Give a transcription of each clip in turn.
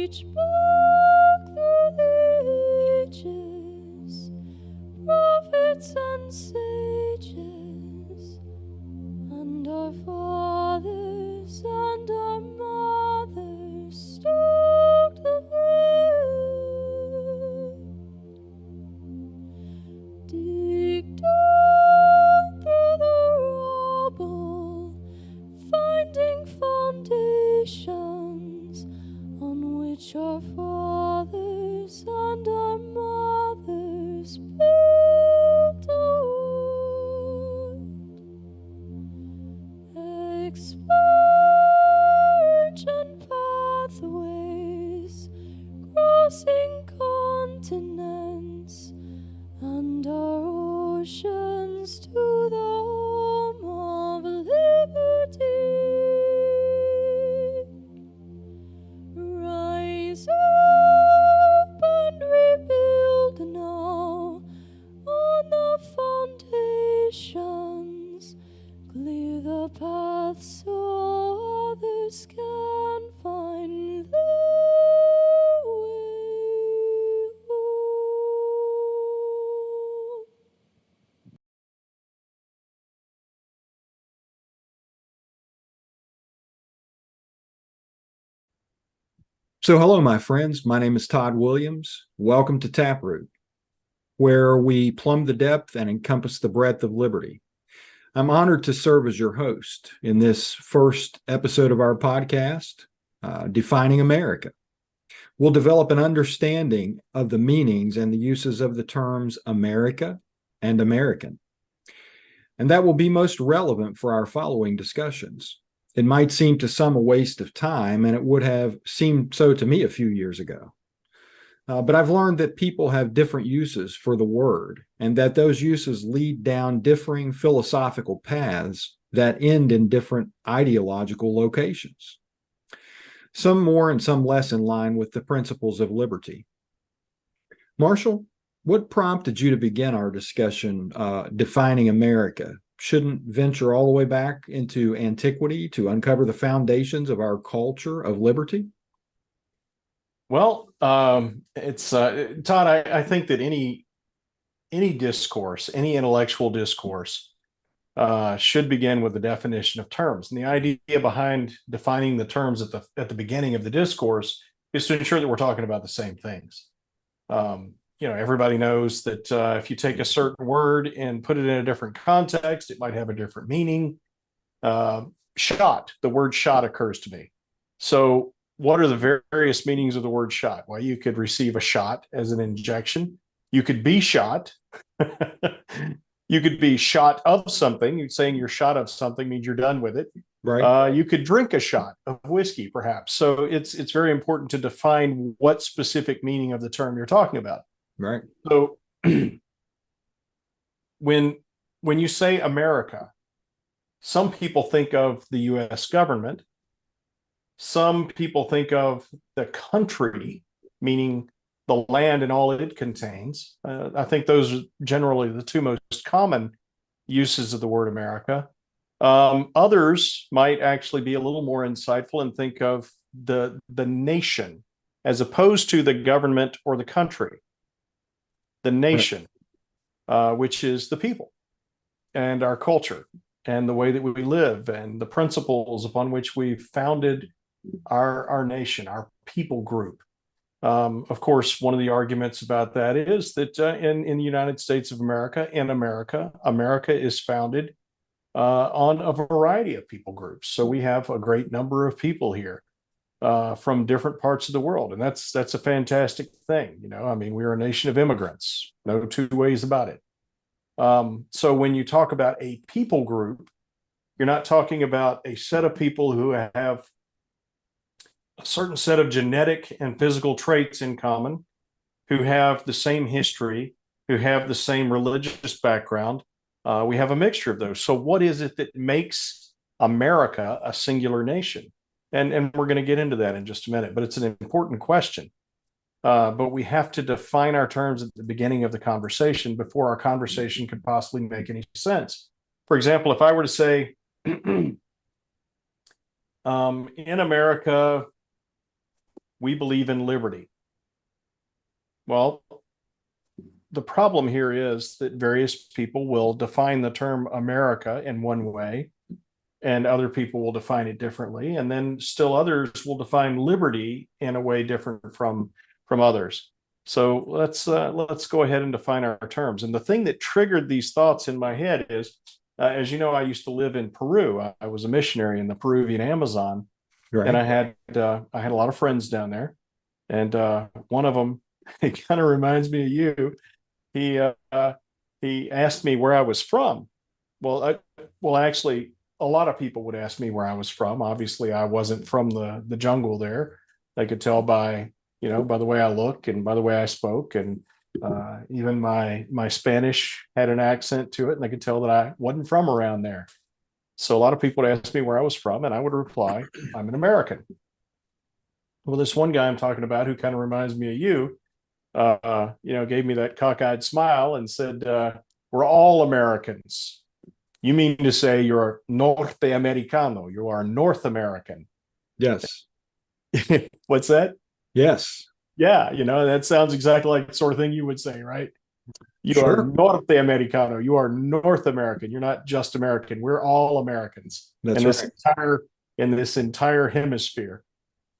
reach back through the ages, prophets and sages, and our fathers and our mothers stalked the way. Dig down through the rubble, finding foundations on which our fathers and our mothers built a world. Expansion pathways, crossing continents and our oceans to the home of liberty. Rise up and rebuild now on the foundations. Clear the path so others can find their way home. So hello, my friends. My name is Todd Williams. Welcome to Taproot, where we plumb the depth and encompass the breadth of liberty. I'm honored to serve as your host in this first episode of our podcast, Defining America. We'll develop an understanding of the meanings and the uses of the terms America and American. And that will be most relevant for our following discussions. It might seem to some a waste of time, and it would have seemed so to me a few years ago. But I've learned that people have different uses for the word, and that those uses lead down differing philosophical paths that end in different ideological locations, some more and some less in line with the principles of liberty. Marshall, what prompted you to begin our discussion defining America? Shouldn't venture all the way back into antiquity to uncover the foundations of our culture of liberty? Well, it's Todd. I think that any discourse, any intellectual discourse, should begin with the definition of terms. And the idea behind defining the terms at the beginning of the discourse is to ensure that we're talking about the same things. Everybody knows that if you take a certain word and put it in a different context, it might have a different meaning. Shot, the word shot occurs to me. So what are the various meanings of the word shot? Well, you could receive a shot as an injection. You could be shot. You could be shot of something. Saying you're shot of something means you're done with it. Right. You could drink a shot of whiskey, perhaps. So it's very important to define what specific meaning of the term you're talking about. Right. So when you say America, some people think of the U.S. government. Some people think of the country, meaning the land and all it contains. I think those are generally the two most common uses of the word America. Others might actually be a little more insightful and think of the nation as opposed to the government or the country. The nation, which is the people and our culture and the way that we live and the principles upon which we founded our nation, our people group. Of course, one of the arguments about that is that in the United States of America, America is founded on a variety of people groups. So we have a great number of people here from different parts of the world. And that's a fantastic thing. We're a nation of immigrants, no two ways about it. So when you talk about a people group, you're not talking about a set of people who have a certain set of genetic and physical traits in common, who have the same history, who have the same religious background. We have a mixture of those. So what is it that makes America a singular nation? And we're going to get into that in just a minute, but it's an important question. But we have to define our terms at the beginning of the conversation before our conversation could possibly make any sense. For example, if I were to say, in America, we believe in liberty. Well, the problem here is that various people will define the term America in one way, and other people will define it differently. And then still others will define liberty in a way different from others. So let's go ahead and define our terms. And the thing that triggered these thoughts in my head is, as you know, I used to live in Peru. I was a missionary in the Peruvian Amazon, Right. and I had a lot of friends down there. And one of them, it kind of reminds me of you. He asked me where I was from. Well, actually, a lot of people would ask me where I was from. Obviously, I wasn't from the jungle there. They could tell by the way I look and by the way I spoke, and even my Spanish had an accent to it, and they could tell that I wasn't from around there. So a lot of people would ask me where I was from, and I would reply, "I'm an American." Well, this one guy I'm talking about, who kind of reminds me of you, gave me that cockeyed smile and said, "We're all Americans. You mean to say you're norteamericano? You are North American?" Yes. What's that? Yes. Yeah, that sounds exactly like the sort of thing you would say, right? You Sure. are norteamericano. You are North American. You're not just American. We're all Americans That's right. In this entire hemisphere.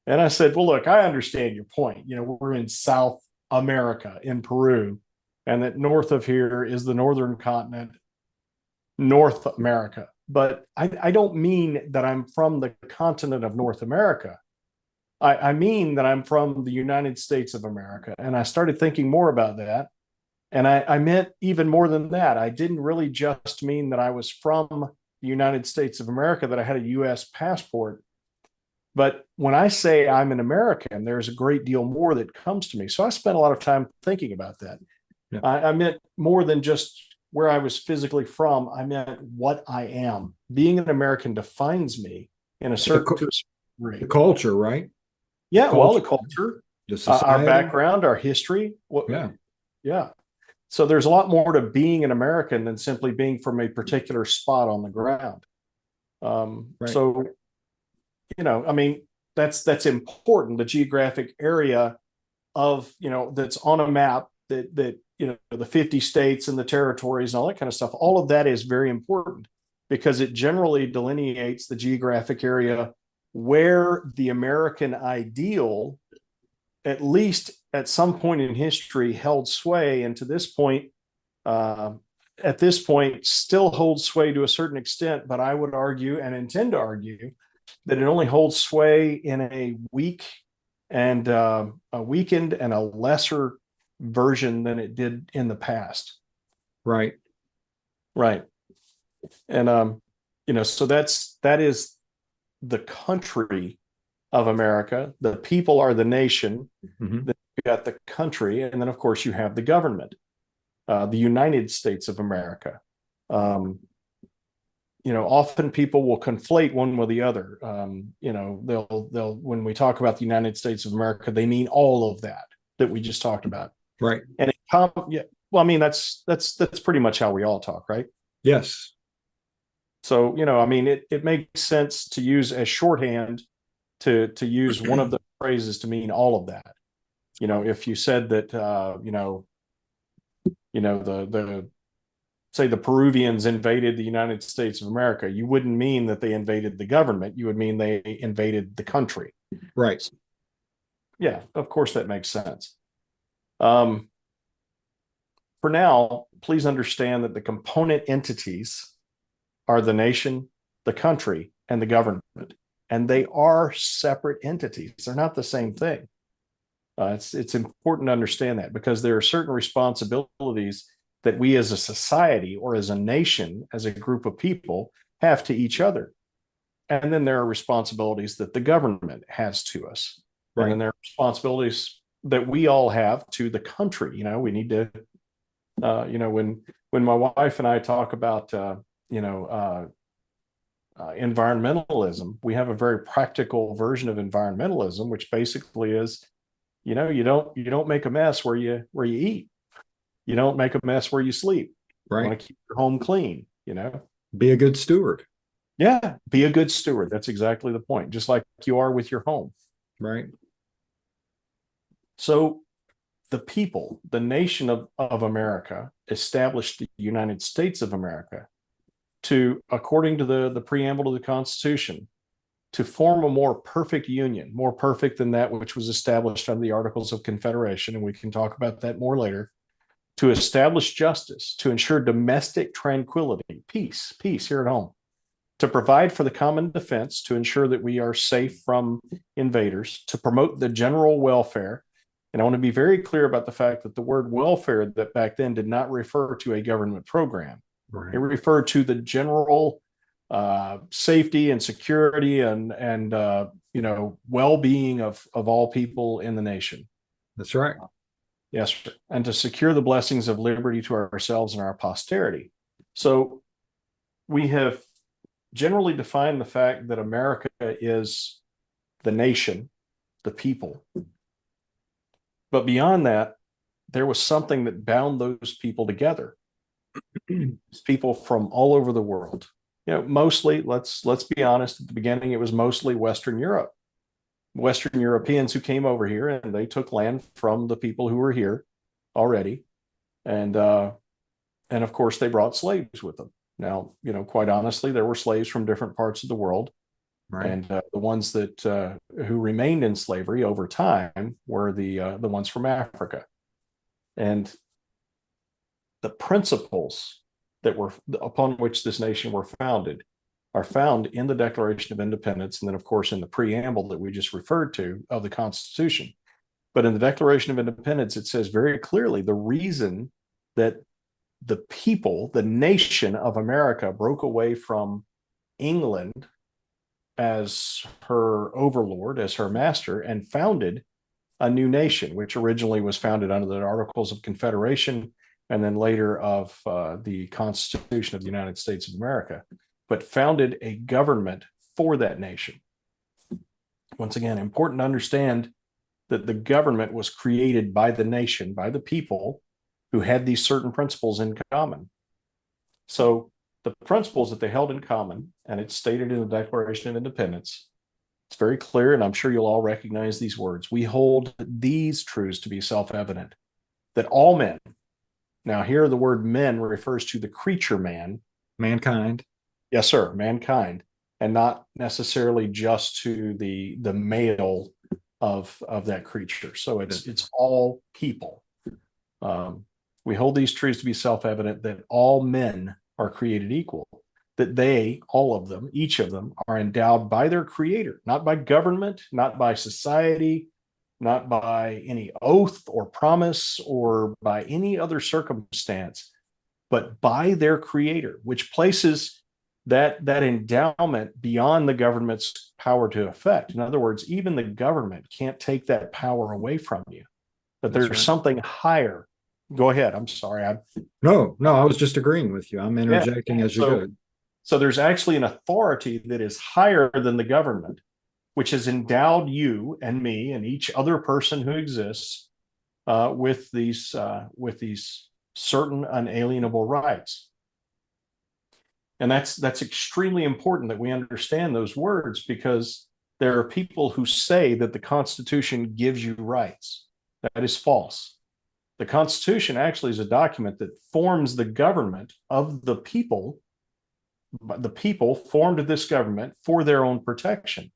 And I said, well, look, I understand your point. We're in South America, in Peru, and that north of here is the northern continent, North America. But I don't mean that I'm from the continent of North America. I mean that I'm from the United States of America. And I started thinking more about that. And I meant even more than that. I didn't really just mean that I was from the United States of America, that I had a US passport. But when I say I'm an American, there's a great deal more that comes to me. So I spent a lot of time thinking about that. Yeah. I meant more than just where I was physically from. I meant what I am. Being an American defines me in a certain degree. The culture, right? Yeah, well, the culture, the society, our background, our history. Yeah. So there's a lot more to being an American than simply being from a particular spot on the ground. Right. So, that's important. The geographic area of, that's on a map that the 50 states and the territories and all that kind of stuff, all of that is very important because it generally delineates the geographic area where the American ideal, at least at some point in history, held sway, and to this point, at this point, still holds sway to a certain extent. But I would argue, and intend to argue, that it only holds sway in a weak and a weakened and a lesser version than it did in the past. Right. And so that is the country of America. The people are the nation. Mm-hmm. Then you got the country, and then of course you have the government, the United States of America. Often people will conflate one with the other. They'll when we talk about the United States of America, they mean all of that we just talked about. Right. And that's pretty much how we all talk, right? Yes. So, it makes sense to use as shorthand to use one of the phrases to mean all of that. If you said that, say the Peruvians invaded the United States of America, you wouldn't mean that they invaded the government. You would mean they invaded the country. Right. So, yeah, of course that makes sense. For now, please understand that the component entities are the nation, the country, and the government. And they are separate entities. They're not the same thing. It's important to understand that because there are certain responsibilities that we as a society or as a nation, as a group of people, have to each other. And then there are responsibilities that the government has to us. Right. And then there are responsibilities that we all have to the country. We need to, when my wife and I talk about, environmentalism, we have a very practical version of environmentalism, which basically is, you don't make a mess where you eat. You don't make a mess where you sleep. Right. You want to keep your home clean, Be a good steward. Yeah, be a good steward. That's exactly the point. Just like you are with your home. Right. So the people, the nation of America, established the United States of America to, according to the preamble to the Constitution, to form a more perfect union, more perfect than that which was established under the Articles of Confederation, and we can talk about that more later, to establish justice, to ensure domestic tranquility, peace here at home, to provide for the common defense, to ensure that we are safe from invaders, to promote the general welfare. And I want to be very clear about the fact that the word welfare that back then did not refer to a government program. Right. It referred to the general safety and security and well-being of all people in the nation. That's right. Yes, and to secure the blessings of liberty to ourselves and our posterity. So we have generally defined the fact that America is the nation, the people. But beyond that, there was something that bound those people together. People from all over the world. Mostly, let's be honest, at the beginning, it was mostly Western Europe. Western Europeans who came over here, and they took land from the people who were here already. And of course, they brought slaves with them. Now, quite honestly, there were slaves from different parts of the world. Right. And the ones that who remained in slavery over time were the ones from Africa. And the principles that were upon which this nation were founded are found in the Declaration of Independence, and then, of course, in the preamble that we just referred to of the Constitution. But in the Declaration of Independence, it says very clearly the reason that the people, the nation of America, broke away from England as her overlord, as her master, and founded a new nation, which originally was founded under the Articles of Confederation and then later of the Constitution of the United States of America, but founded a government for that nation. Once again, important to understand that the government was created by the nation, by the people who had these certain principles in common. So the principles that they held in common, and it's stated in the Declaration of Independence, it's very clear, and I'm sure you'll all recognize these words. We hold these truths to be self-evident, that all men, now here the word men refers to the creature man. Mankind. Yes, sir, mankind, and not necessarily just to the male of that creature. So it's all people. We hold these truths to be self-evident, that all men are created equal, that they, all of them, each of them, are endowed by their creator, not by government, not by society, not by any oath or promise or by any other circumstance, but by their creator, which places that endowment beyond the government's power to effect. In other words, even the government can't take that power away from you, that there's something higher. Go ahead. I'm sorry. No, I was just agreeing with you. I'm interjecting as you go. So there's actually an authority that is higher than the government, which has endowed you and me and each other person who exists with these certain unalienable rights. And that's extremely important that we understand those words, because there are people who say that the Constitution gives you rights. That is false. The Constitution actually is a document that forms the government of the people. The people formed this government for their own protection.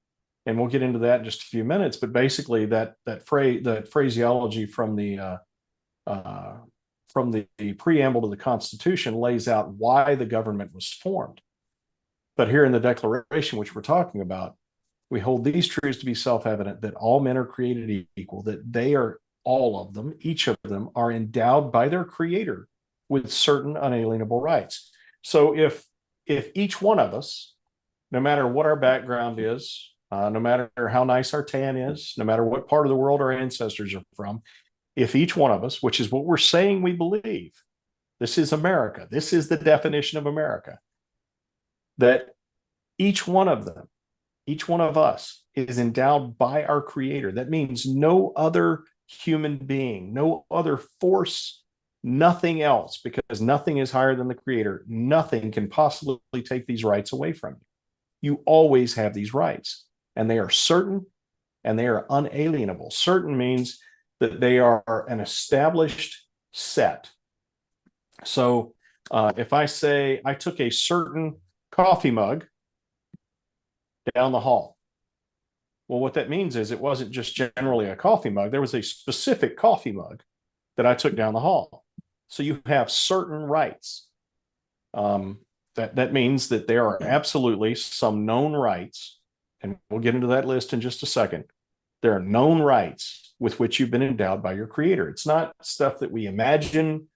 And we'll get into that in just a few minutes. But basically, that phraseology from the preamble to the Constitution lays out why the government was formed. But here in the Declaration, which we're talking about, we hold these truths to be self-evident, that all men are created equal, that they are, all of them, each of them, are endowed by their creator with certain unalienable rights. So if each one of us, no matter what our background is, no matter how nice our tan is, no matter what part of the world our ancestors are from, if each one of us, which is what we're saying we believe, this is America, this is the definition of America, that each one of them, each one of us is endowed by our creator. That means no other human being, no other force, nothing else, because nothing is higher than the creator. Nothing can possibly take these rights away from you. You always have these rights, and they are certain and they are unalienable. Certain means that they are an established set. So if I say I took a certain coffee mug down the hall, well, what that means is it wasn't just generally a coffee mug. There was a specific coffee mug that I took down the hall. So you have certain rights. That means that there are absolutely some known rights, and we'll get into that list in just a second. There are known rights with which you've been endowed by your creator. It's not stuff that we imagine.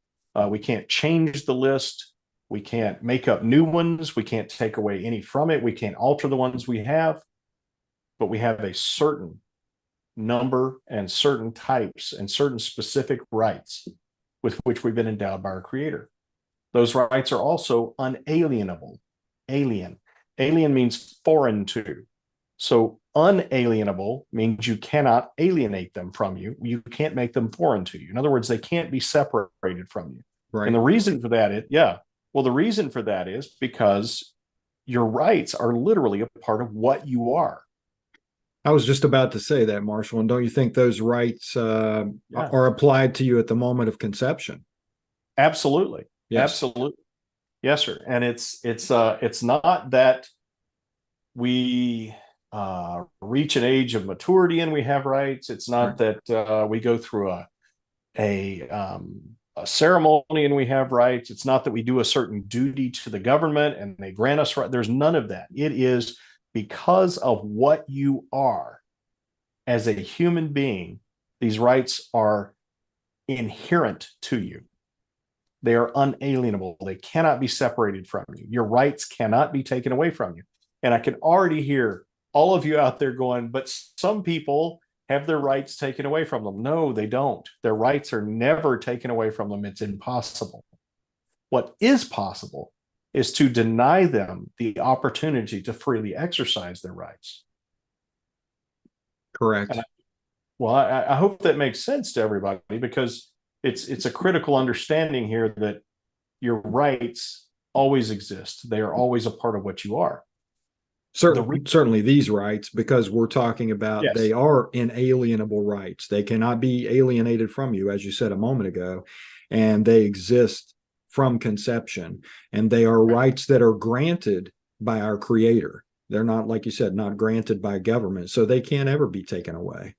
We can't change the list. We can't make up new ones. We can't take away any from it. We can't alter the ones we have, but we have a certain number and certain types and certain specific rights with which we've been endowed by our creator. Those rights are also unalienable. Alien means foreign to. So unalienable means you cannot alienate them from you. You can't make them foreign to you. In other words, they can't be separated from you. Right. And the reason for that the reason for that is because your rights are literally a part of what you are. I was just about to say that, Marshall. And don't you think those rights are applied to you at the moment of conception? Absolutely. Yes. Absolutely. Yes, sir. And it's not that we reach an age of maturity and we have rights. It's not that we go through a ceremony and we have rights. It's not that we do a certain duty to the government and they grant us right. There's none of that. It is because of what you are as a human being. These rights are inherent to you. They are unalienable. They cannot be separated from you. Your rights cannot be taken away from you. And I can already hear all of you out there going, but some people have their rights taken away from them. No, they don't. Their rights are never taken away from them. It's impossible. What is possible is to deny them the opportunity to freely exercise their rights. Correct. I hope that makes sense to everybody, because it's a critical understanding here that your rights always exist. They are always a part of what you are. Certainly these rights, because we're talking about they are inalienable rights. They cannot be alienated from you, as you said a moment ago, and they exist from conception, and they are rights that are granted by our creator. They're not, like you said, not granted by government, so they can't ever be taken away.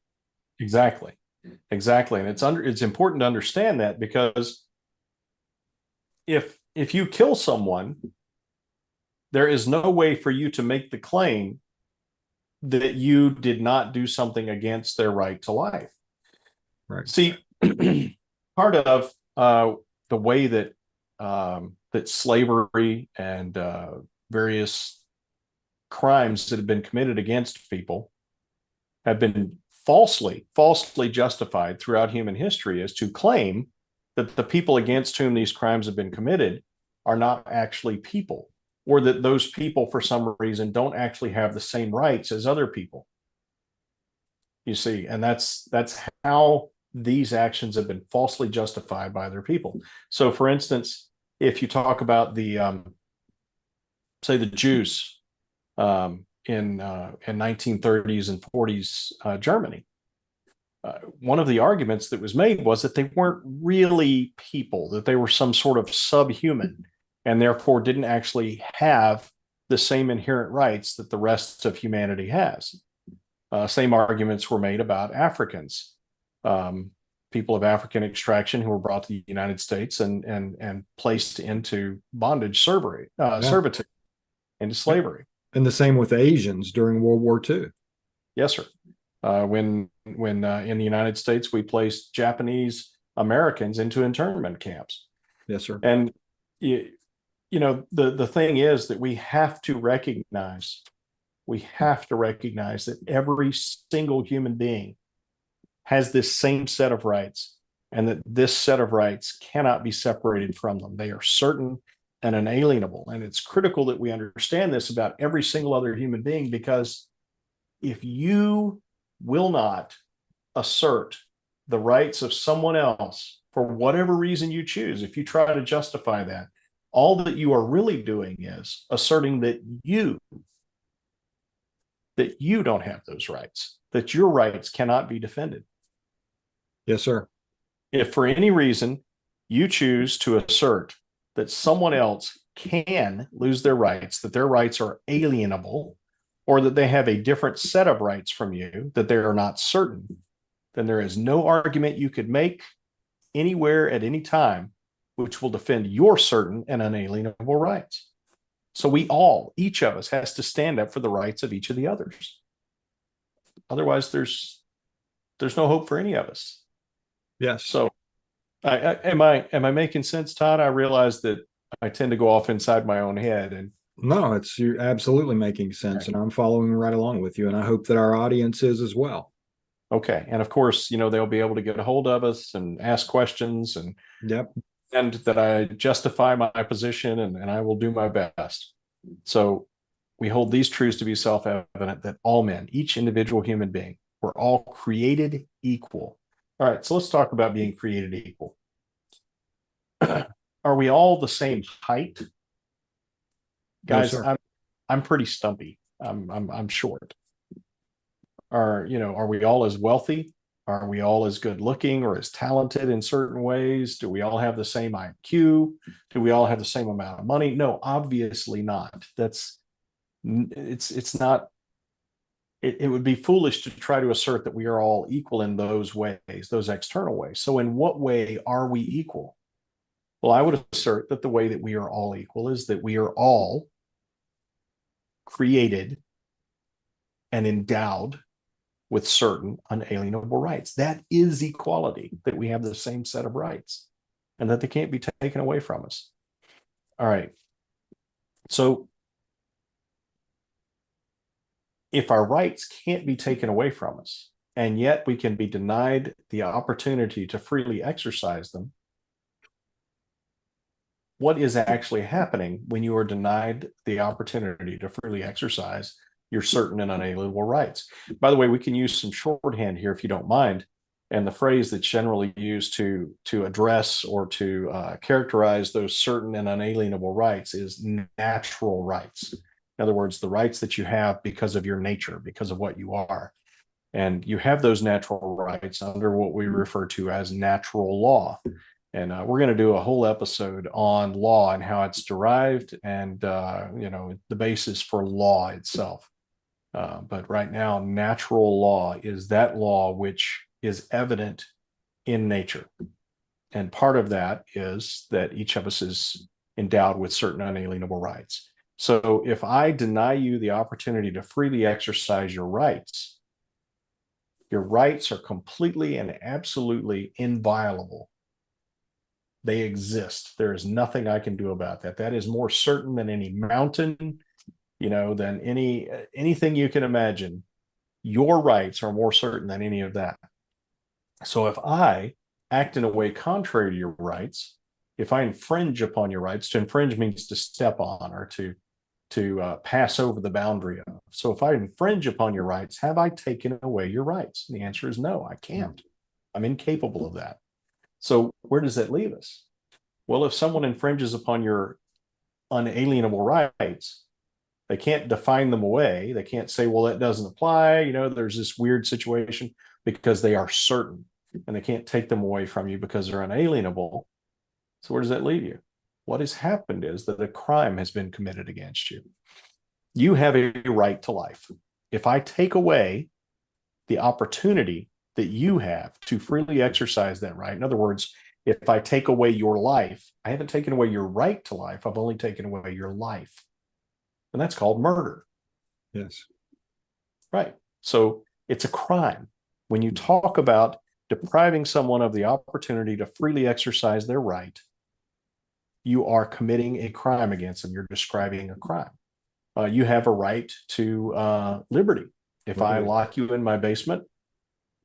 Exactly. And it's important to understand that, because if you kill someone, there is no way for you to make the claim that you did not do something against their right to life. Right. See, part of the way that that slavery and various crimes that have been committed against people have been falsely justified throughout human history is to claim that the people against whom these crimes have been committed are not actually people, or that those people, for some reason, don't actually have the same rights as other people. You see, and that's how these actions have been falsely justified by other people. So, for instance, if you talk about the say the Jews in 1930s and 40s Germany, one of the arguments that was made was that they weren't really people, that they were some sort of subhuman, and therefore didn't actually have the same inherent rights that the rest of humanity has. Same arguments were made about Africans, people of African extraction who were brought to the United States and placed into bondage, servitude, into slavery. And the same with Asians during World War II. Yes, sir. When in the United States, we placed Japanese Americans into internment camps. Yes, sir. And you know, the thing is that we have to recognize that every single human being has this same set of rights, and that this set of rights cannot be separated from them. They are certain and unalienable. And it's critical that we understand this about every single other human being, because if you will not assert the rights of someone else for whatever reason you choose, if you try to justify that, all that you are really doing is asserting that you don't have those rights, that your rights cannot be defended. Yes, sir. If for any reason you choose to assert that someone else can lose their rights, that their rights are alienable, or that they have a different set of rights from you, that they are not certain, then there is no argument you could make anywhere at any time which will defend your certain and unalienable rights. So we all, each of us, has to stand up for the rights of each of the others. Otherwise, there's no hope for any of us. Yes. So am I making sense, Todd? I realize that I tend to go off inside my own head, and No, you're absolutely making sense, and I'm following right along with you, and I hope that our audience is as well. okay. And of course, they'll be able to get a hold of us and ask questions, and Yep. and that I justify my position, and I will do my best. So we hold these truths to be self-evident, that all men, each individual human being, were all created equal. All right, so let's talk about being created equal. Are we all the same height? Guys, No, I'm pretty stumpy. I'm short. Are we all as wealthy? Are we all as good looking or as talented in certain ways? Do we all have the same IQ? Do we all have the same amount of money? No, obviously not. It's not. It would be foolish to try to assert that we are all equal in those ways, those external ways. So in what way are we equal? Well, I would assert that the way that we are all equal is that we are all created and endowed with certain unalienable rights. That is equality, that we have the same set of rights and that they can't be taken away from us. All right. So if our rights can't be taken away from us, and yet we can be denied the opportunity to freely exercise them, what is actually happening when you are denied the opportunity to freely exercise your certain and unalienable rights? By the way, we can use some shorthand here if you don't mind. And the phrase that's generally used to address or to characterize those certain and unalienable rights is natural rights. In other words, the rights that you have because of your nature, because of what you are. And you have those natural rights under what we refer to as natural law. And we're going to do a whole episode on law and how it's derived and, the basis for law itself. But right now, natural law is that law which is evident in nature. And part of that is that each of us is endowed with certain unalienable rights. So if I deny you the opportunity to freely exercise your rights are completely and absolutely inviolable. They exist. There is nothing I can do about that. That is more certain than any mountain, than anything you can imagine. Your rights are more certain than any of that. So if I act in a way contrary to your rights, if I infringe upon your rights, to infringe means to step on or to pass over the boundary of. So if I infringe upon your rights, have I taken away your rights? And the answer is no, I can't. I'm incapable of that. So where does that leave us? Well, if someone infringes upon your unalienable rights, they can't define them away. They can't say, well, that doesn't apply. There's this weird situation, because they are certain and they can't take them away from you because they're unalienable. So where does that leave you? What has happened is that a crime has been committed against you. You have a right to life. If I take away the opportunity that you have to freely exercise that right, in other words, if I take away your life, I haven't taken away your right to life. I've only taken away your life. And that's called murder. Yes. Right. So it's a crime. When you talk about depriving someone of the opportunity to freely exercise their right, you are committing a crime against them. You're describing a crime. You have a right to liberty. If I lock you in my basement,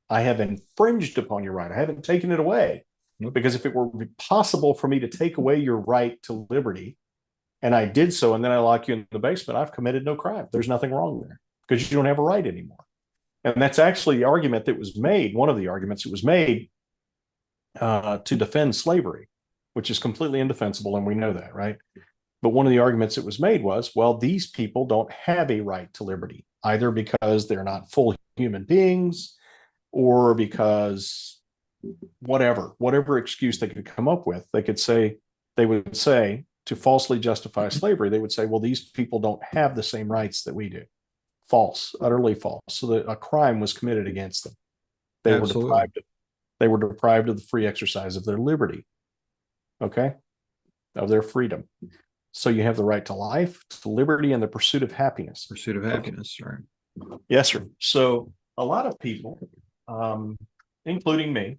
I have infringed upon your right. I haven't taken it away. Because if it were possible for me to take away your right to liberty, and I did so, and then I lock you in the basement, I've committed no crime. There's nothing wrong there, because you don't have a right anymore. And that's actually the argument that was made, one of the arguments that was made to defend slavery, which is completely indefensible, and we know that, right? But one of the arguments that was made was, well, these people don't have a right to liberty, either because they're not full human beings, or because whatever excuse they could come up with. They would say to falsely justify slavery, they would say, well, these people don't have the same rights that we do. False, utterly false. So that a crime was committed against them. Absolutely. They were deprived of the free exercise of their liberty. Okay, of their freedom. So you have the right to life, to liberty, and the pursuit of happiness. Pursuit of happiness, right? Yes, sir. So a lot of people, including me,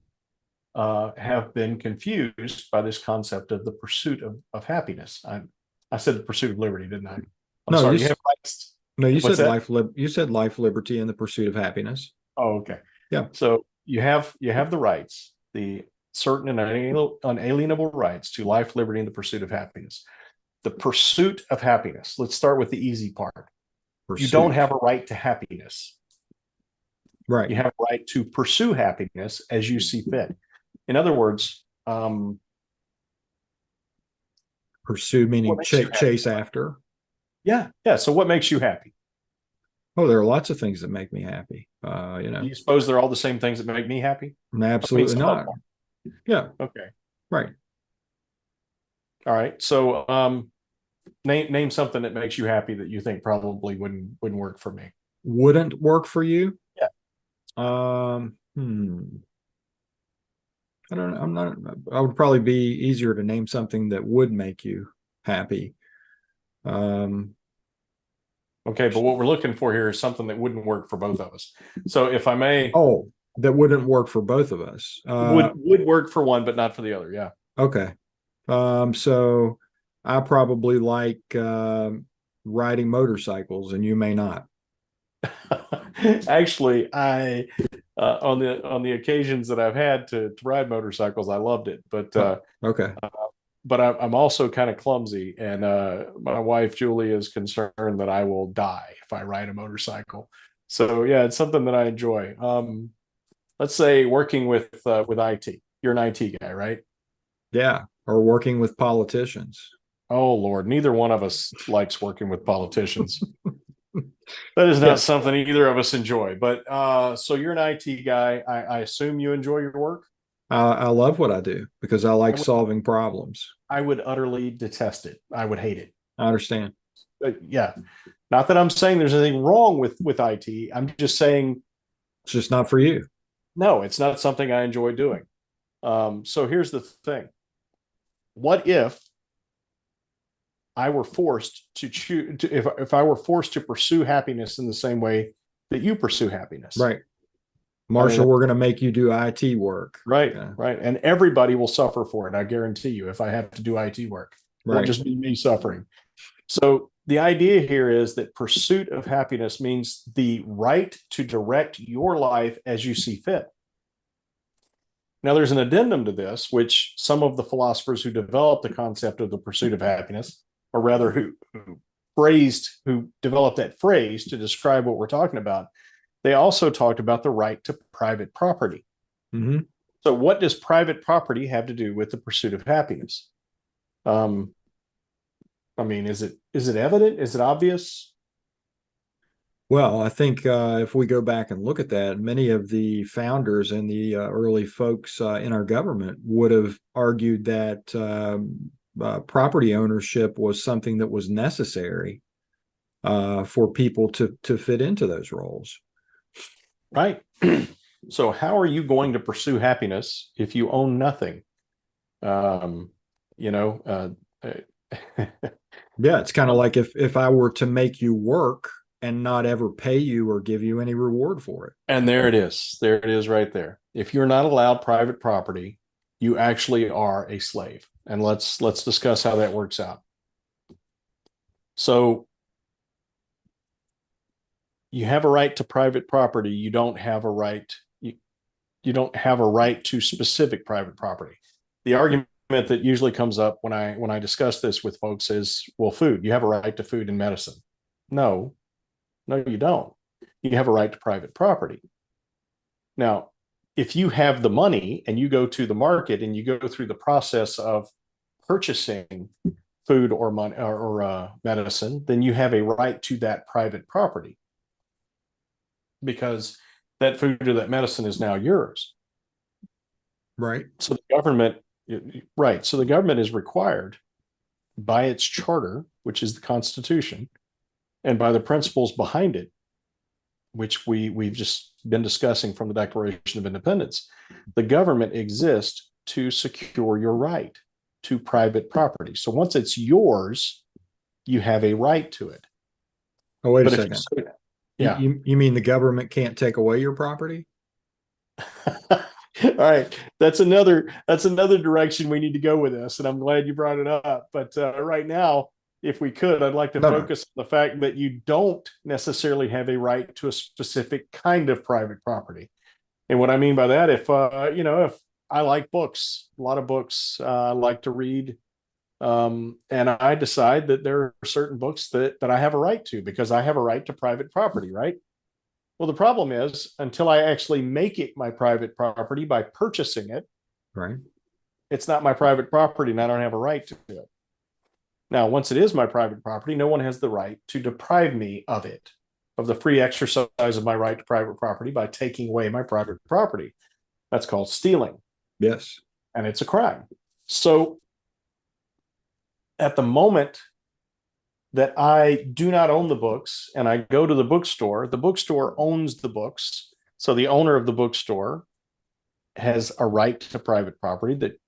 have been confused by this concept of the pursuit of happiness. I said the pursuit of liberty, didn't I? I'm sorry. You have rights. No, you What's said that? you said life, liberty, and the pursuit of happiness. Oh, okay. Yeah. So you have the rights, the certain and unalienable rights to life, liberty, and the pursuit of happiness. The pursuit of happiness. Let's start with the easy part. You don't have a right to happiness. Right. You have a right to pursue happiness as you see fit. In other words, pursue meaning chase after. Yeah. So what makes you happy? Oh, there are lots of things that make me happy. Do you suppose they're all the same things that make me happy? Absolutely not. Yeah. Okay. Right. All right. So name something that makes you happy that you think probably wouldn't work for me. Wouldn't work for you? Yeah. I don't know. I would probably be easier to name something that would make you happy. Okay, but what we're looking for here is something that wouldn't work for both of us. So if I may, that wouldn't work for both of us. Would work for one, but not for the other. Yeah. Okay. So I probably like riding motorcycles, and you may not. Actually, I on the occasions that I've had to ride motorcycles, I loved it. But okay. But I'm also kind of clumsy, and my wife Julie is concerned that I will die if I ride a motorcycle. So yeah, it's something that I enjoy. Let's say working with IT. You're an IT guy, right? Yeah, or working with politicians. Oh Lord, neither one of us likes working with politicians. That is not something either of us enjoy. But so you're an IT guy. I assume you enjoy your work. I love what I do because I like solving problems. I would utterly detest it. I would hate it. I understand. Yeah. Not that I'm saying there's anything wrong with IT. I'm just saying it's just not for you. No, it's not something I enjoy doing. So here's the thing. What if I were forced to choose, if I were forced to pursue happiness in the same way that you pursue happiness? Right. Marshall, we're going to make you do IT work. Right, right. And everybody will suffer for it. I guarantee you, if I have to do IT work, it won't just be me suffering. So the idea here is that pursuit of happiness means the right to direct your life as you see fit. Now, there's an addendum to this, which some of the philosophers who developed the concept of the pursuit of happiness, or rather who developed that phrase to describe what we're talking about, they also talked about the right to private property. Mm-hmm. So what does private property have to do with the pursuit of happiness? I mean, is it evident? Is it obvious? Well, I think if we go back and look at that, many of the founders and the early folks in our government would have argued that property ownership was something that was necessary for people to fit into those roles. Right. So how are you going to pursue happiness if you own nothing? Yeah, it's kind of like if I were to make you work and not ever pay you or give you any reward for it. And there it is. There it is right there. If you're not allowed private property, you actually are a slave. And let's discuss how that works out. So you have a right to private property. You don't have a right. You don't have a right to specific private property. The argument that usually comes up when I discuss this with folks is, well, food. You have a right to food and medicine. No, you don't. You have a right to private property. Now, if you have the money and you go to the market and you go through the process of purchasing food or money or medicine, then you have a right to that private property because that food or that medicine is now yours. Right. So the government, right. So the government is required by its charter, which is the Constitution, and by the principles behind it, which we've just been discussing from the Declaration of Independence. The government exists to secure your right to private property. So once it's yours, you have a right to it. Oh, wait a But if second. you, yeah. You mean the government can't take away your property? All right, that's another direction we need to go with this, and I'm glad you brought it up. But right now, if we could, I'd like to focus on the fact that you don't necessarily have a right to a specific kind of private property. And what I mean by that, if if I like books, a lot of books, I like to read, and I decide that there are certain books that I have a right to because I have a right to private property, right? Well, the problem is until I actually make it my private property by purchasing it, Right. it's not my private property and I don't have a right to it. Now, once it is my private property, no one has the right to deprive me of it, of the free exercise of my right to private property by taking away my private property. That's called stealing. Yes. And it's a crime. So at the moment that I do not own the books and I go to the bookstore owns the books. So the owner of the bookstore has a right to private property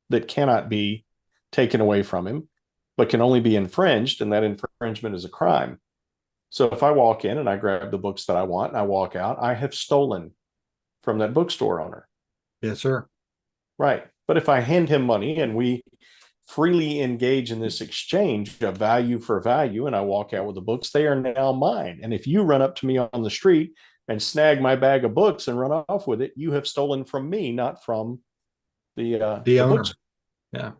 that cannot be taken away from him, but can only be infringed, and that infringement is a crime. So if I walk in and I grab the books that I want and I walk out, I have stolen from that bookstore owner. Yes, sir. Right. But if I hand him money and we freely engage in this exchange of value for value, and I walk out with the books, they are now mine. And if you run up to me on the street and snag my bag of books and run off with it, you have stolen from me, not from the owner. books. Yeah.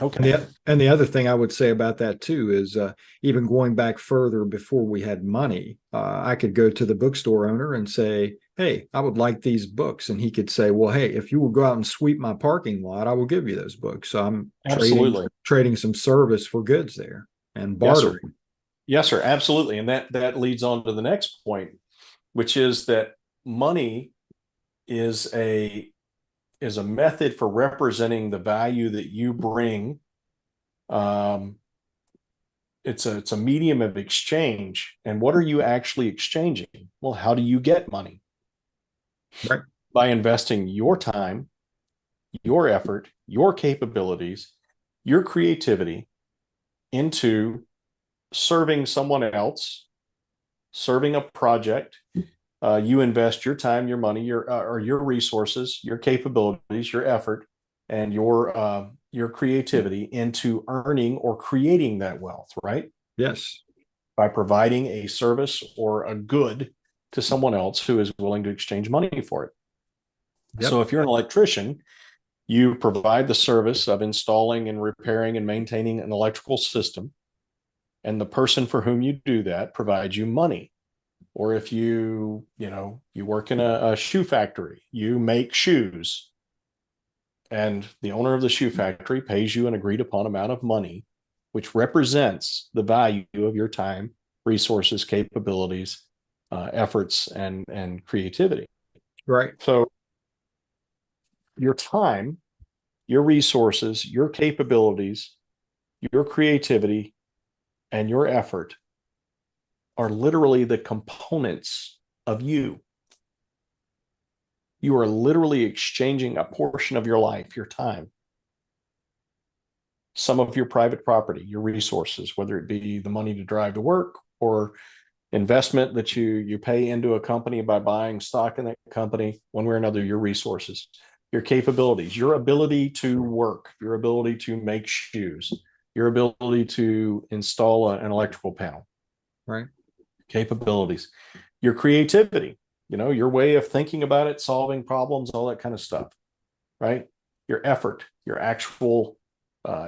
Okay. And the other thing I would say about that too is even going back further before we had money, I could go to the bookstore owner and say, hey, I would like these books. And he could say, well, hey, if you will go out and sweep my parking lot, I will give you those books. So I'm trading some service for goods there and bartering. Yes, sir. Absolutely. And that leads on to the next point, which is that money is a method for representing the value that you bring. It's a medium of exchange. And what are you actually exchanging? Well, how do you get money? Right. By investing your time, your effort, your capabilities, your creativity into serving someone else, serving a project. You invest your time, your money, your resources, your capabilities, your effort, and your creativity into earning or creating that wealth, right? Yes. By providing a service or a good to someone else who is willing to exchange money for it. Yep. So if you're an electrician, you provide the service of installing and repairing and maintaining an electrical system, and the person for whom you do that provides you money. Or if you work in a shoe factory, you make shoes, and the owner of the shoe factory pays you an agreed upon amount of money, which represents the value of your time, resources, capabilities, efforts, and creativity. Right. So your time, your resources, your capabilities, your creativity, and your effort are literally the components of you. You are literally exchanging a portion of your life, your time, some of your private property, your resources, whether it be the money to drive to work or investment that you pay into a company by buying stock in that company, one way or another, your resources, your capabilities, your ability to work, your ability to make shoes, your ability to install an electrical panel. Right. Capabilities, your creativity, your way of thinking about it, solving problems, all that kind of stuff, right? Your effort, your actual,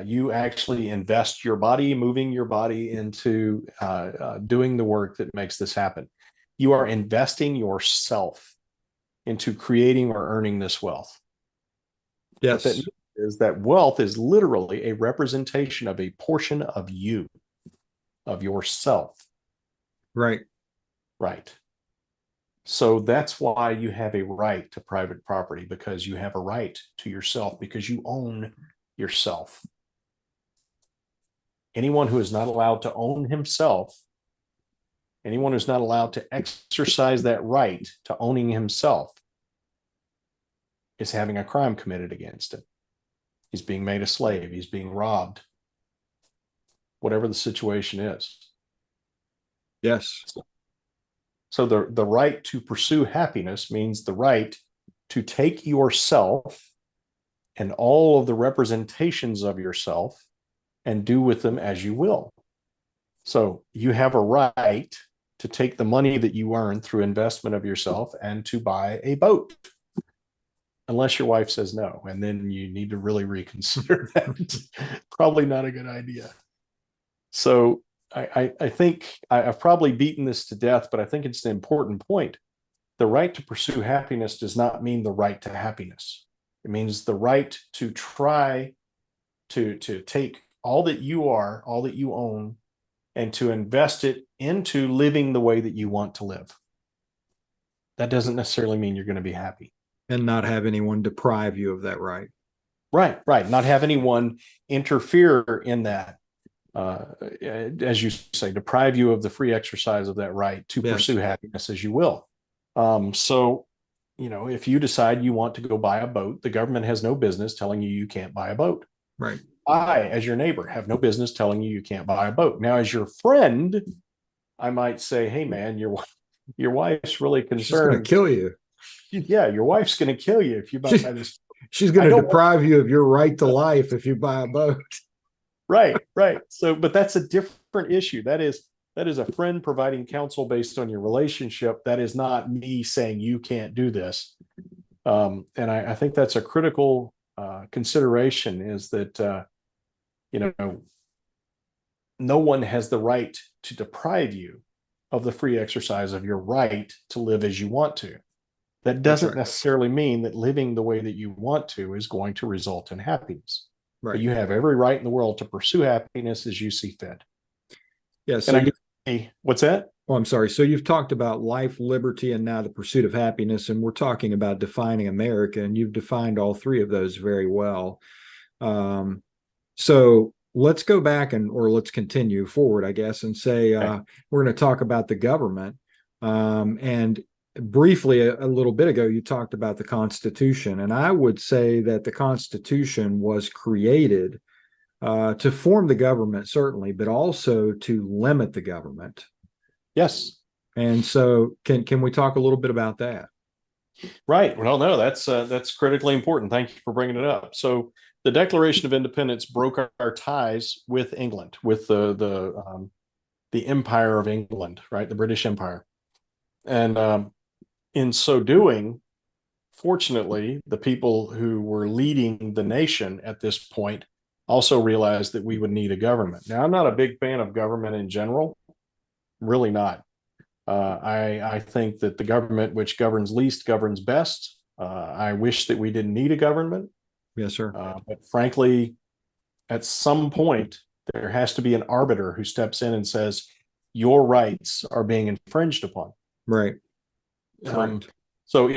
you actually invest your body, moving your body into doing the work that makes this happen. You are investing yourself into creating or earning this wealth. Yes. What that means is that wealth is literally a representation of a portion of you, of yourself. Right. Right. So that's why you have a right to private property, because you have a right to yourself, because you own yourself. Anyone who is not allowed to own himself, anyone who's not allowed to exercise that right to owning himself, is having a crime committed against him. He's being made a slave. He's being robbed, whatever the situation is. Yes. So the right to pursue happiness means the right to take yourself and all of the representations of yourself and do with them as you will. So you have a right to take the money that you earn through investment of yourself and to buy a boat, unless your wife says no, and then you need to really reconsider that. Probably not a good idea. So I think I've probably beaten this to death, but I think it's an important point. The right to pursue happiness does not mean the right to happiness. It means the right to try to take all that you are, all that you own, and to invest it into living the way that you want to live. That doesn't necessarily mean you're going to be happy. And not have anyone deprive you of that right. Right. Not have anyone interfere in that. As you say, deprive you of the free exercise of that right to pursue happiness as you will. So, if you decide you want to go buy a boat, the government has no business telling you can't buy a boat. Right. I, as your neighbor, have no business telling you can't buy a boat. Now, as your friend, I might say, hey, man, your wife's really concerned. She's going to kill you. Yeah, your wife's going to kill you if you buy this. She's going to deprive you of your right to life if you buy a boat. Right. So, but that's a different issue. That is a friend providing counsel based on your relationship. That is not me saying you can't do this. And I think that's a critical consideration, is that, no one has the right to deprive you of the free exercise of your right to live as you want to. That doesn't necessarily mean that living the way that you want to is going to result in happiness. Right. But you have every right in the world to pursue happiness as you see fit. Yeah. So what's that? Oh, I'm sorry. So you've talked about life, liberty, and now the pursuit of happiness, and we're talking about defining America, and you've defined all three of those very well. So let's go back or let's continue forward, I guess, and say we're going to talk about the government. And briefly, a little bit ago, you talked about the Constitution, and I would say that the Constitution was created to form the government, certainly, but also to limit the government. Yes. And so, can we talk a little bit about that? Right. Well, no, that's critically important. Thank you for bringing it up. So, the Declaration of Independence broke our ties with England, with the Empire of England, right? The British Empire, and in so doing, fortunately, the people who were leading the nation at this point also realized that we would need a government. Now, I'm not a big fan of government in general, really not. I think that the government which governs least governs best. I wish that we didn't need a government. Yes, sir. But frankly, at some point, there has to be an arbiter who steps in and says, your rights are being infringed upon. Right. So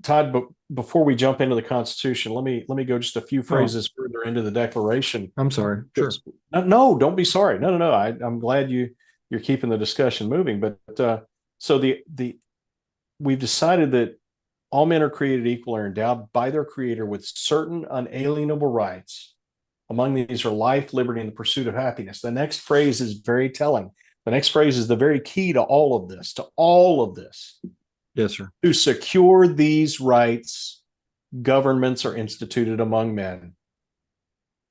Todd, before we jump into the Constitution, let me go just a few phrases further into the Declaration. I'm sorry. Sure. No, don't be sorry. No. I'm glad you're keeping the discussion moving. But so we've decided that all men are created equal, are endowed by their Creator with certain unalienable rights. Among these are life, liberty, and the pursuit of happiness. The next phrase is very telling. The next phrase is the very key to all of this. Yes, sir. To secure these rights, governments are instituted among men.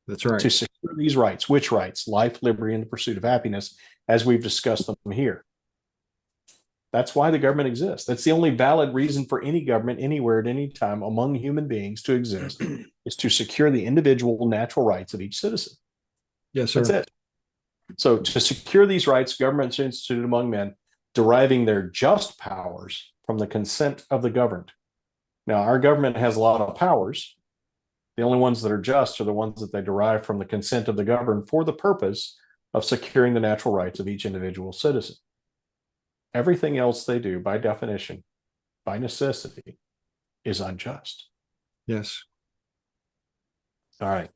That's right. To secure these rights. Which rights? Life, liberty, and the pursuit of happiness, as we've discussed them here. That's why the government exists. That's the only valid reason for any government anywhere at any time among human beings to exist, is to secure the individual natural rights of each citizen. Yes, sir. That's it. So to secure these rights, governments are instituted among men, deriving their just powers from the consent of the governed. Now, our government has a lot of powers. The only ones that are just are the ones that they derive from the consent of the governed for the purpose of securing the natural rights of each individual citizen. Everything else they do, by definition, by necessity, is unjust. Yes. All right.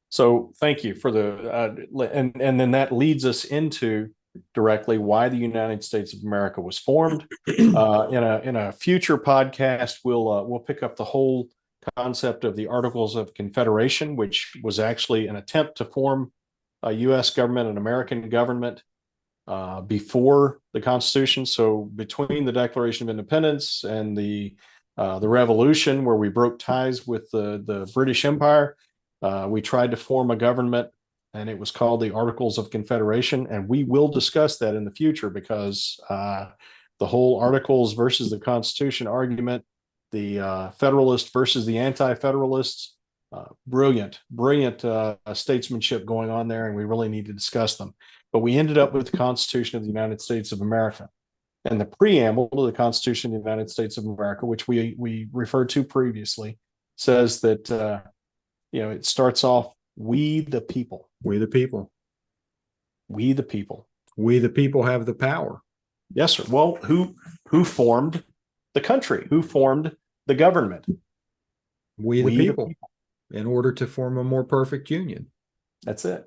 So thank you for the and then that leads us into directly why the United States of America was formed. In a future podcast, we'll pick up the whole concept of the Articles of Confederation, which was actually an attempt to form a U.S. government, an American government, before the Constitution. So between the Declaration of Independence and the Revolution, where we broke ties with the British Empire, we tried to form a government, and it was called the Articles of Confederation. And we will discuss that in the future, because the whole Articles versus the Constitution argument, the Federalist versus the Anti-Federalists, brilliant statesmanship going on there, and we really need to discuss them. But we ended up with the Constitution of the United States of America. And the preamble to the Constitution of the United States of America, which we referred to previously, says that it starts off, we the people. We the people. We the people. We the people have the power. Yes, sir. Well, who formed the country? Who formed the government? We the people. In order to form a more perfect union. That's it.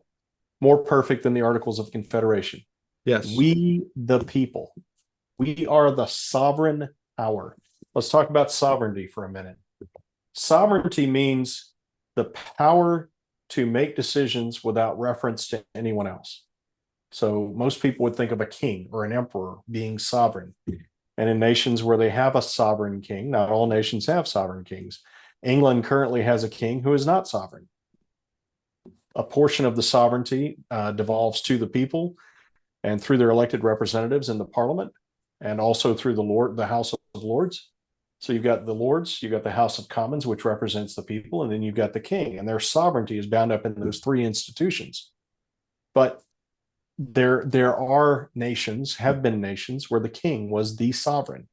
More perfect than the Articles of Confederation. Yes. We the people. We are the sovereign power. Let's talk about sovereignty for a minute. Sovereignty means the power to make decisions without reference to anyone else. So most people would think of a king or an emperor being sovereign. And in nations where they have a sovereign king, not all nations have sovereign kings. England currently has a king who is not sovereign. A portion of the sovereignty devolves to the people and through their elected representatives in the parliament, and also through the House of Lords. So you've got the Lords, you've got the House of Commons, which represents the people, and then you've got the king, and their sovereignty is bound up in those three institutions. But there are nations, have been nations, where the king was the sovereign.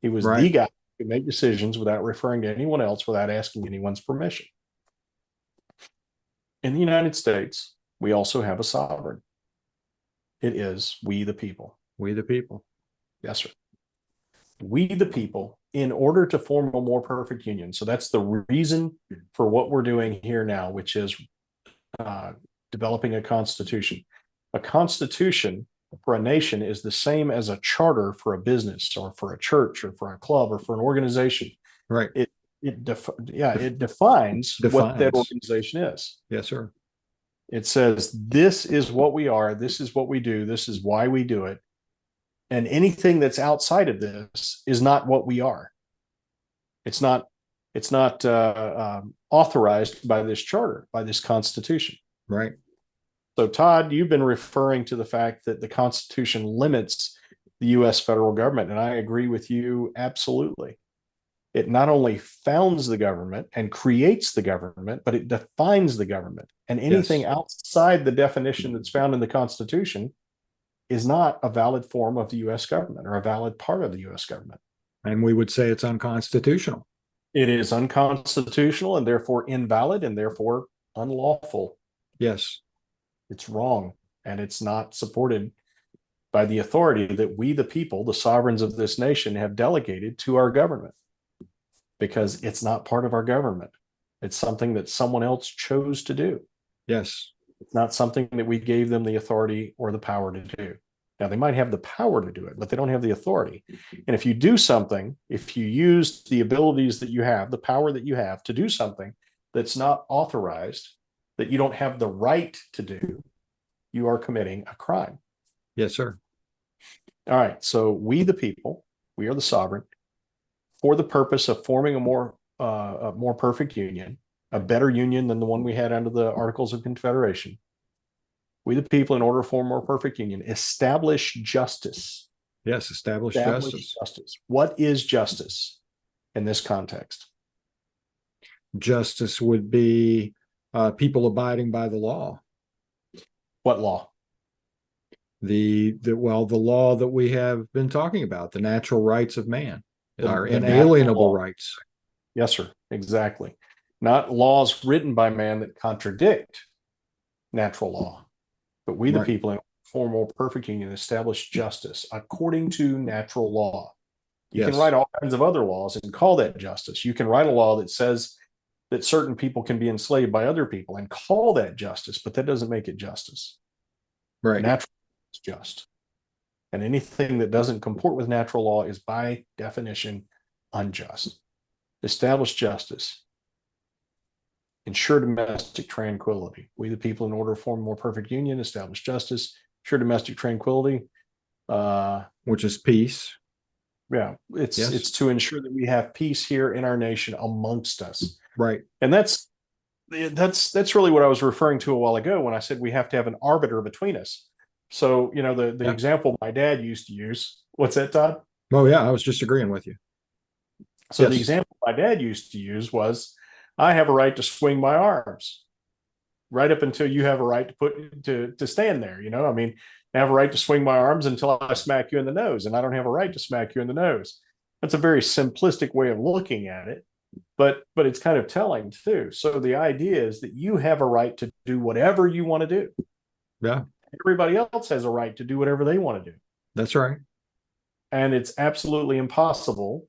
He was the guy who could make decisions without referring to anyone else, without asking anyone's permission. In the United States, we also have a sovereign. It is we the people. We the people. Yes, sir. We the people, in order to form a more perfect union. So that's the reason for what we're doing here now, which is developing a constitution. A constitution for a nation is the same as a charter for a business or for a church or for a club or for an organization. Right. It defines what that organization is. Yes, sir. It says, this is what we are, this is what we do, this is why we do it. And anything that's outside of this is not what we are. It's not authorized by this charter, by this Constitution. Right. So, Todd, you've been referring to the fact that the Constitution limits the U.S. federal government, and I agree with you absolutely. It not only founds the government and creates the government, but it defines the government. And anything outside the definition that's found in the Constitution is not a valid form of the U.S. government or a valid part of the U.S. government. And we would say it's unconstitutional. It is unconstitutional and therefore invalid and therefore unlawful. Yes. It's wrong, and it's not supported by the authority that we, the people, the sovereigns of this nation, have delegated to our government, because it's not part of our government. It's something that someone else chose to do. Yes. It's not something that we gave them the authority or the power to do. Now, they might have the power to do it, but they don't have the authority. And if you do something, if you use the abilities that you have, the power that you have to do something that's not authorized, that you don't have the right to do, you are committing a crime. Yes, sir. All right. So we, the people, we are the sovereign, for the purpose of forming a more perfect union, a better union than the one we had under the Articles of Confederation. We, the people, in order to form a more perfect union, establish justice. Yes, establish justice. What is justice in this context? Justice would be people abiding by the law. What law? The law that we have been talking about, the natural rights of man, our inalienable rights. Yes, sir. Exactly. Not laws written by man that contradict natural law, but we, the people, form a more perfect union, establish justice according to natural law. You Yes. can write all kinds of other laws and call that justice. You can write a law that says that certain people can be enslaved by other people and call that justice, but that doesn't make it justice. Right. Natural law is just. And anything that doesn't comport with natural law is by definition unjust. Establish justice. Ensure domestic tranquility. We, the people, in order to form a more perfect union, establish justice, ensure domestic tranquility. Which is peace. Yeah, it's to ensure that we have peace here in our nation amongst us. Right. And that's really what I was referring to a while ago when I said we have to have an arbiter between us. So, the example my dad used to use, what's that, Todd? Oh, yeah, I was just agreeing with you. So Yes. the example my dad used to use was, I have a right to swing my arms right up until you have a right to stand there. I have a right to swing my arms until I smack you in the nose, and I don't have a right to smack you in the nose. That's a very simplistic way of looking at it, but it's kind of telling too. So the idea is that you have a right to do whatever you want to do. Yeah. Everybody else has a right to do whatever they want to do. That's right. And it's absolutely impossible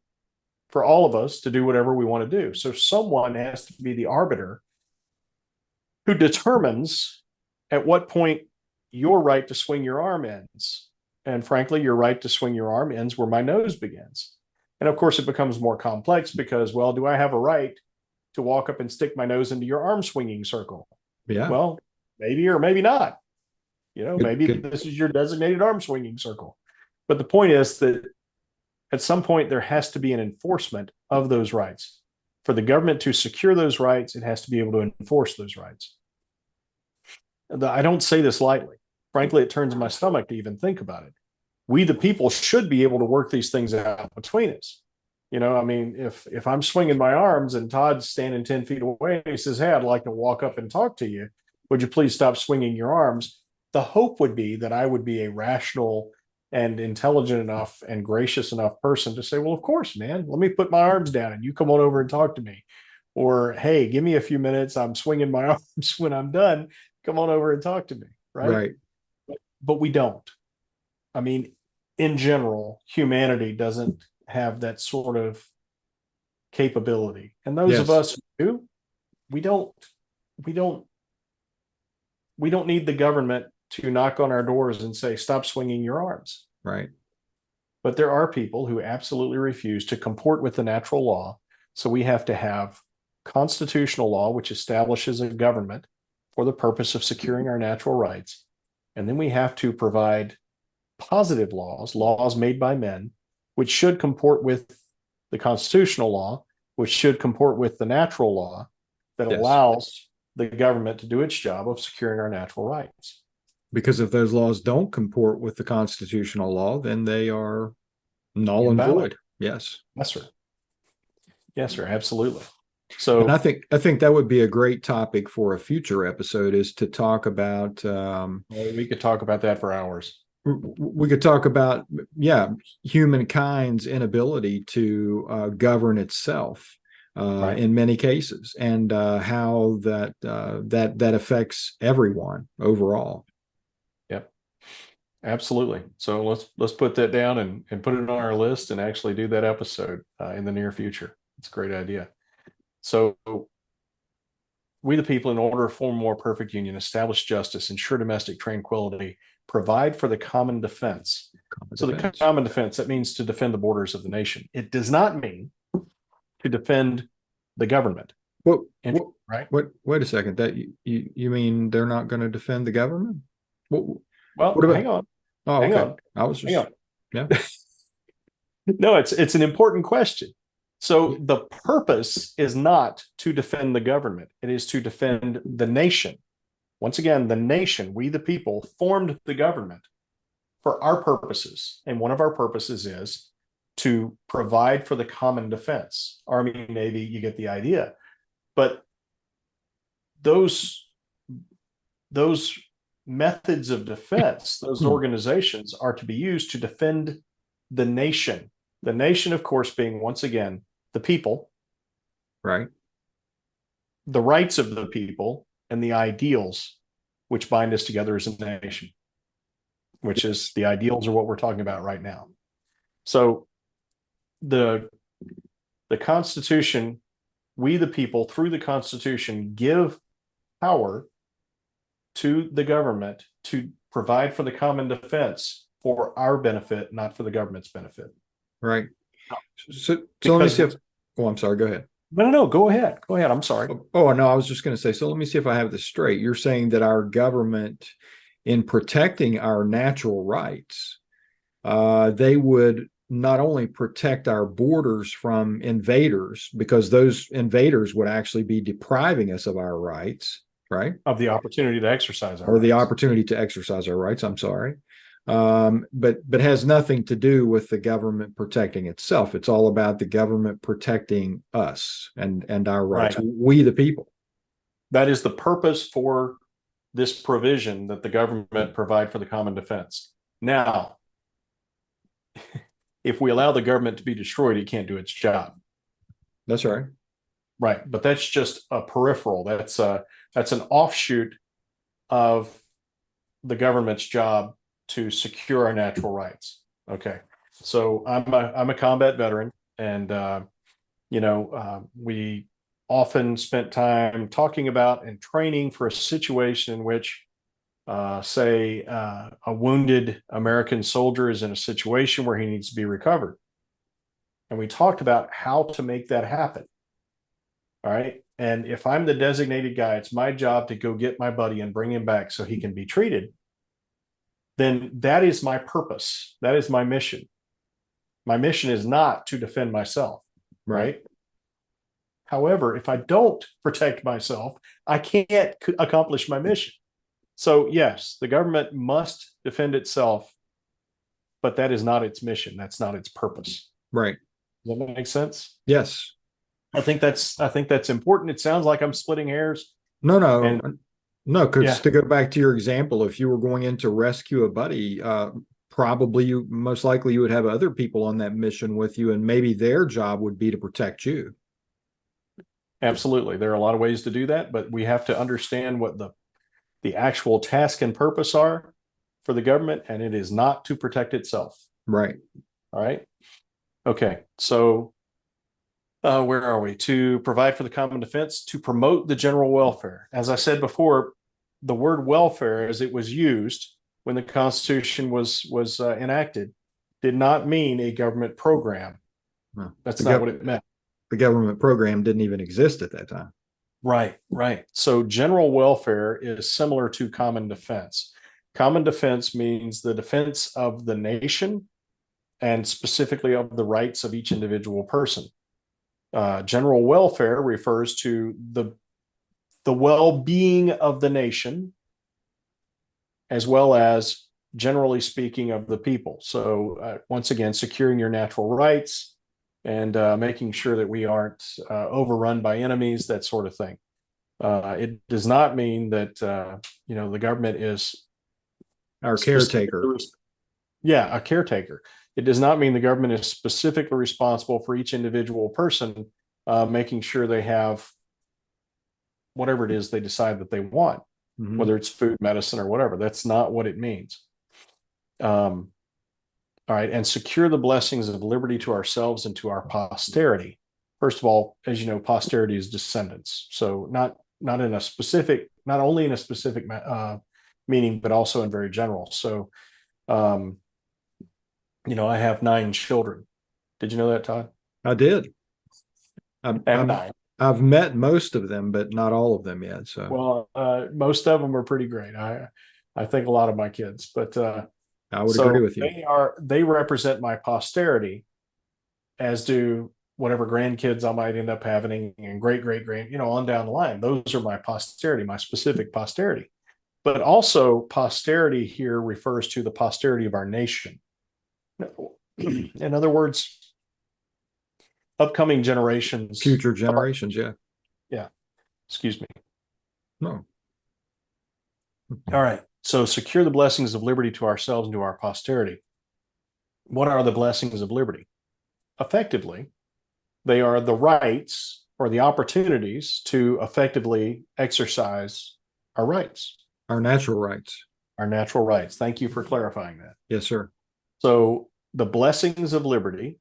for all of us to do whatever we want to do. So someone has to be the arbiter who determines at what point your right to swing your arm ends. And frankly, your right to swing your arm ends where my nose begins. And of course, it becomes more complex because, well, do I have a right to walk up and stick my nose into your arm swinging circle? Yeah. Well, maybe or maybe not. Maybe this is your designated arm swinging circle. But the point is that at some point, there has to be an enforcement of those rights. For the government to secure those rights, it has to be able to enforce those rights. I don't say this lightly. Frankly, it turns my stomach to even think about it. We, the people, should be able to work these things out between us. If I'm swinging my arms and Todd's standing 10 feet away, and he says, hey, I'd like to walk up and talk to you. Would you please stop swinging your arms? The hope would be that I would be a rational and intelligent enough and gracious enough person to say, well, of course, man, let me put my arms down and you come on over and talk to me. Or, hey, give me a few minutes. I'm swinging my arms. When I'm done, come on over and talk to me. Right. But we don't. In general, humanity doesn't have that sort of capability. And those of us who do, we don't need the government to knock on our doors and say, stop swinging your arms. Right. But there are people who absolutely refuse to comport with the natural law. So we have to have constitutional law, which establishes a government for the purpose of securing our natural rights. And then we have to provide positive laws made by men, which should comport with the constitutional law, which should comport with the natural law that allows the government to do its job of securing our natural rights. Because if those laws don't comport with the constitutional law, then they are null and void. Yes. Yes, sir. Yes, sir. Absolutely. So, and I think that would be a great topic for a future episode, is to talk about. We could talk about that for hours. We could talk about, humankind's inability to govern itself in many cases, and how that affects everyone overall. Yep, absolutely. So let's put that down and put it on our list and actually do that episode in the near future. It's a great idea. So we, the people, in order to form a more perfect union, establish justice, ensure domestic tranquility, provide for the common defense. The common defense, that means to defend the borders of the nation. It does not mean to defend the government. Right? Wait a second. That you mean they're not going to defend the government? Hang on. Oh, hang okay. on. I was just, yeah. No, it's an important question. So the purpose is not to defend the government. It is to defend the nation. Once again, the nation, we the people, formed the government for our purposes. And one of our purposes is to provide for the common defense. Army, Navy, you get the idea. But those methods of defense, those organizations, are to be used to defend the nation. The nation, of course, being, once again, the people. Right. The rights of the people and the ideals which bind us together as a nation. which is the ideals are what we're talking about right now. So the Constitution, we the people, through the Constitution, give power to the government to provide for the common defense for our benefit, not for the government's benefit. Right. So let me see if, I'm sorry, go ahead. No, go ahead. Go ahead. I'm sorry. Oh, no, I was just going to say, so let me see if I have this straight. You're saying that our government, in protecting our natural rights, they would not only protect our borders from invaders, because those invaders would actually be depriving us of our rights, right? Of the opportunity to exercise our or the rights. opportunity to exercise our rights. I'm sorry. But has nothing to do with the government protecting itself. It's all about the government protecting us and our rights. Right. We the people. That is the purpose for this provision, that the government provide for the common defense. Now, if we allow the government to be destroyed, it can't do its job. That's right. Right. But that's just a peripheral. That's an offshoot of the government's job to secure our natural rights. Okay. So I'm a combat veteran, and we often spent time talking about and training for a situation in which, say, a wounded American soldier is in a situation where he needs to be recovered. And we talked about how to make that happen. All right. And if I'm the designated guy, it's my job to go get my buddy and bring him back so he can be treated. Then that is my purpose. That is my mission. My mission is not to defend myself. Right. However, if I don't protect myself, I can't accomplish my mission. So yes, the government must defend itself, but that is not its mission. That's not its purpose. Right. Does that make sense? Yes. I think that's important. It sounds like I'm splitting hairs. No, because Yeah. to go back to your example, if you were going in to rescue a buddy, probably most likely you would have other people on that mission with you, and maybe their job would be to protect you. Absolutely. There are a lot of ways to do that, but we have to understand what the actual task and purpose are for the government, and it is not to protect itself. Right. All right. Okay. So where are we? To provide for the common defense, to promote the general welfare. As I said before, the word welfare, as it was used when the Constitution was enacted, did not mean a government program. No, that's not what it meant. The government program didn't even exist at that time. Right. So general welfare is similar to common defense. Common defense means the defense of the nation and specifically of the rights of each individual person. General welfare refers to the well-being of the nation, as well as, generally speaking, of the people. So once again, securing your natural rights and making sure that we aren't overrun by enemies, that sort of thing. It does not mean that the government is our caretaker. Yeah, a caretaker. It does not mean the government is specifically responsible for each individual person, making sure they have whatever it is they decide that they want, whether it's food, medicine, or whatever. That's not what it means. All right, and secure the blessings of liberty to ourselves and to our posterity. First of all, as you know, posterity is descendants. So not only in a specific meaning, but also in very general. So, I have 9 children. Did you know that, Todd? I did. I have 9. I've met most of them, but not all of them yet. So, well, most of them are pretty great. I think a lot of my kids, but I would agree with you. They represent my posterity, as do whatever grandkids I might end up having, and great on down the line. Those are my posterity, my specific posterity. But also, posterity here refers to the posterity of our nation. In other words, upcoming generations, future generations. Yeah. Excuse me. No. All right. So secure the blessings of liberty to ourselves and to our posterity. What are the blessings of liberty? Effectively, they are the rights or the opportunities to effectively exercise our rights. Our natural rights. Our natural rights. Thank you for clarifying that. Yes, sir. So the blessings of liberty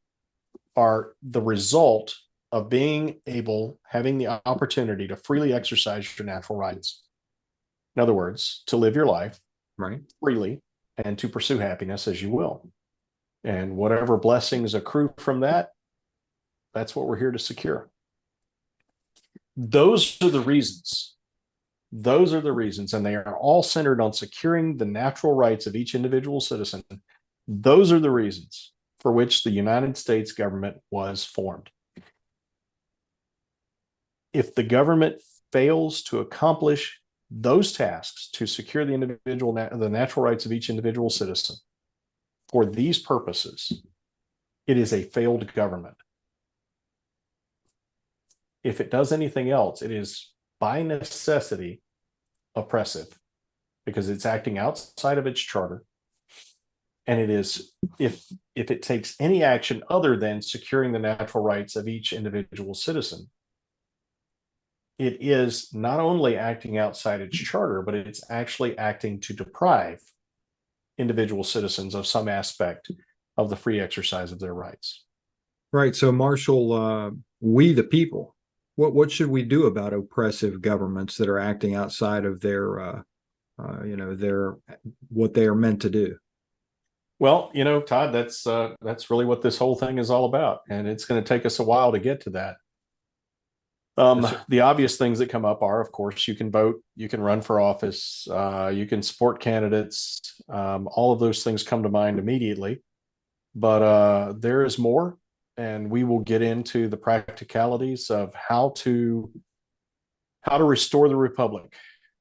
are the result of being able, having the opportunity to freely exercise your natural rights. In other words, to live your life Right. freely and to pursue happiness as you will. And whatever blessings accrue from that, that's what we're here to secure. Those are the reasons. Those are the reasons, and they are all centered on securing the natural rights of each individual citizen. Those are the reasons for which the United States government was formed. If the government fails to accomplish those tasks to secure the natural rights of each individual citizen for these purposes, it is a failed government. If it does anything else, it is by necessity oppressive because it's acting outside of its charter. And it is, if it takes any action other than securing the natural rights of each individual citizen, it is not only acting outside its charter, but it's actually acting to deprive individual citizens of some aspect of the free exercise of their rights. Right. So, Marshall, we the people, what should we do about oppressive governments that are acting outside of their, their what they are meant to do? Well, Todd, that's really what this whole thing is all about, and it's going to take us a while to get to that. Yes, the obvious things that come up are, of course, you can vote, you can run for office, you can support candidates. All of those things come to mind immediately, but there is more, and we will get into the practicalities of how to restore the republic.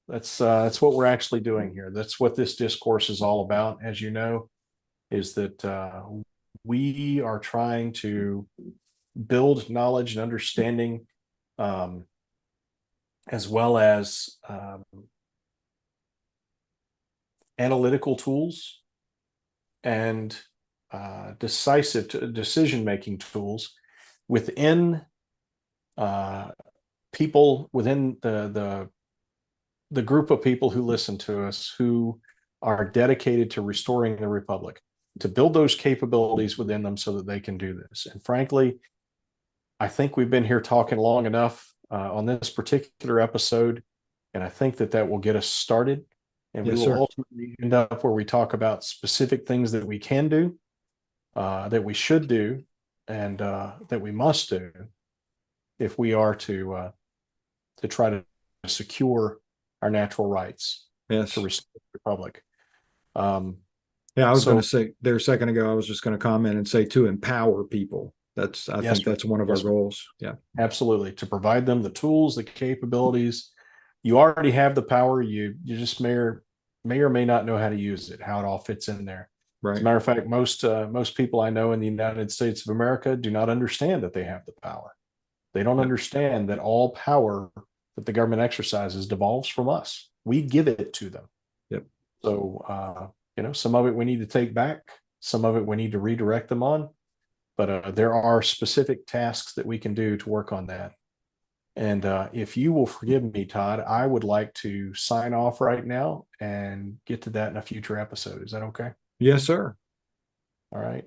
That's what we're actually doing here. That's what this discourse is all about, as you know, is that we are trying to build knowledge and understanding, as well as analytical tools and decisive decision-making tools within people, within the group of people who listen to us, who are dedicated to restoring the republic, to build those capabilities within them so that they can do this. And frankly, I think we've been here talking long enough on this particular episode, and I think that will get us started. And Yes, we will sir. ultimately end up where we talk about specific things that we can do, that we should do, and that we must do if we are to try to secure our natural rights, Yes. to restore the republic. Yeah, I was going to say there a second ago, I was just going to comment and say to empower people. I think that's one of our goals. Yeah, absolutely. To provide them the tools, the capabilities. You already have the power. You just may or may not know how to use it, how it all fits in there. right. As a matter of fact, most people I know in the United States of America do not understand that they have the power. They don't understand that all power that the government exercises devolves from us. We give it to them. Yep. So, some of it we need to take back. Some of it we need to redirect them on. But there are specific tasks that we can do to work on that. And if you will forgive me, Todd, I would like to sign off right now and get to that in a future episode. Is that okay? Yes, sir. All right.